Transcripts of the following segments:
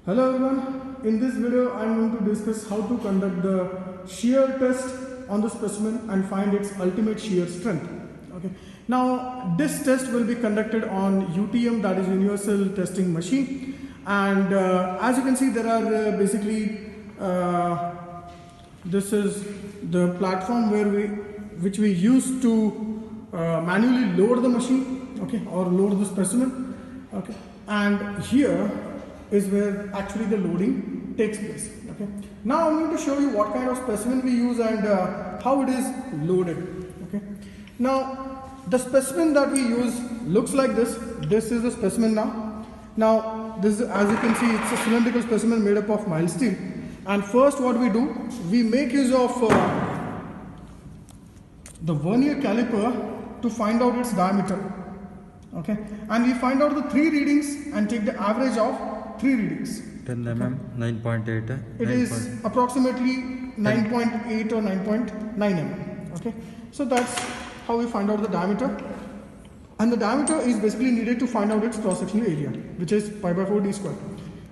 Hello everyone, in this video I am going to discuss how to conduct the shear test on the specimen and find its ultimate shear strength. Okay. Now this test will be conducted on UTM, that is Universal Testing Machine, and as you can see there are this is the platform which we use to manually load the machine, okay, or load the specimen, okay, and here is where actually the loading takes place. Okay. Now I'm going to show you what kind of specimen we use and how it is loaded. Okay. Now the specimen that we use looks like this. This is the specimen now. Now this is, as you can see, it's a cylindrical specimen made up of mild steel. And first what we do, we make use of the vernier caliper to find out its diameter. Okay. And we find out the 3 readings and take the average of 3 readings. 10 mm, 9.8. It is approximately 9.8 or 9.9 mm. Okay, so that's how we find out the diameter, and the diameter is basically needed to find out its cross-sectional area, which is pi by 4 d square.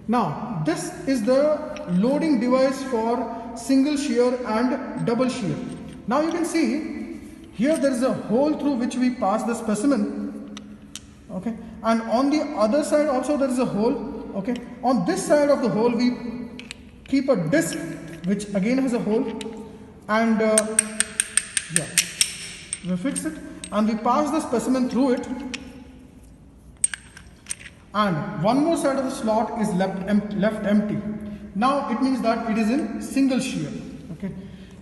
Now this is the loading device for single shear and double shear. Now you can see here there is a hole through which we pass the specimen. Okay, and on the other side also there is a hole. Okay, on this side of the hole we keep a disc which again has a hole, and we fix it and we pass the specimen through it, and one more side of the slot is left empty. Now it means that it is in single shear. Okay,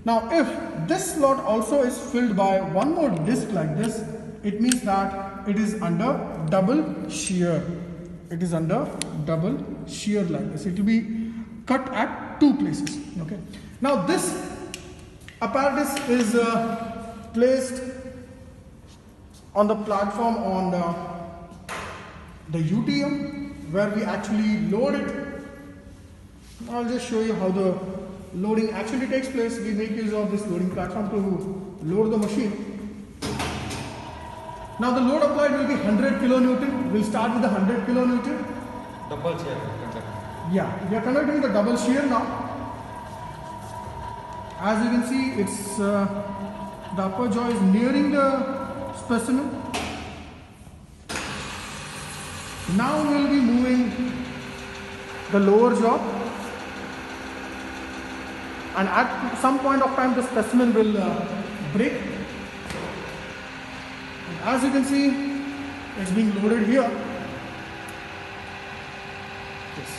now if this slot also is filled by one more disc like this, it means that it is under double shear. It is under double shear like this. It will be cut at 2 places. Okay. Now this apparatus is placed on the platform on the UTM where we actually load it. I'll just show you how the loading actually takes place. We make use of this loading platform to load the machine. Now the load applied will be 100 kilonewton. We'll start with the 100 kilonewton. Double shear. Yeah, we are conducting the double shear now. As you can see, it's the upper jaw is nearing the specimen. Now we'll be moving the lower jaw, and at some point of time the specimen will break. As you can see, it's being loaded here. Yes.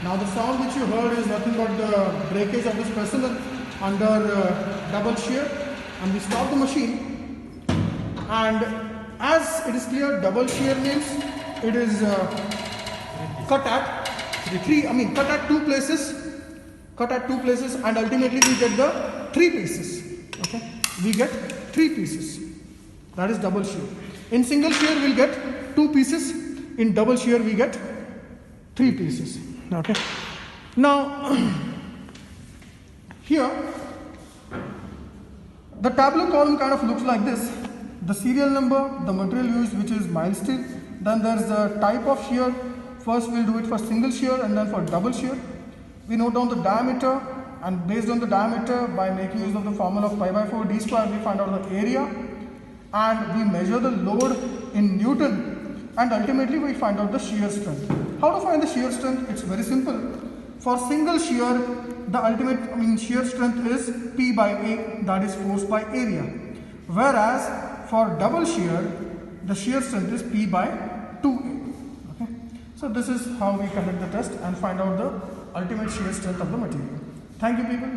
Now the sound which you heard is nothing but the breakage of the specimen under double shear, and we stop the machine. And as it is clear, double shear means it is cut at 2 places. Cut at 2 places, and ultimately we get the 3 pieces. Okay, we get 3 pieces. That is double shear. In single shear we'll get 2 pieces. In double shear we get 3 pieces. Okay. Now here the tabular column kind of looks like this. The serial number, the material used, which is mild steel. Then there's the type of shear. First we'll do it for single shear and then for double shear. We note down the diameter, and based on the diameter, by making use of the formula of pi by 4 d square, we find out the area, and we measure the load in Newton, and ultimately we find out the shear strength. How to find the shear strength? It's very simple. For single shear, the ultimate shear strength is P by A, that is force by area. Whereas for double shear, the shear strength is P by 2A. Okay? So this is how we conduct the test and find out the ultimate shear strength of the material. Thank you, people.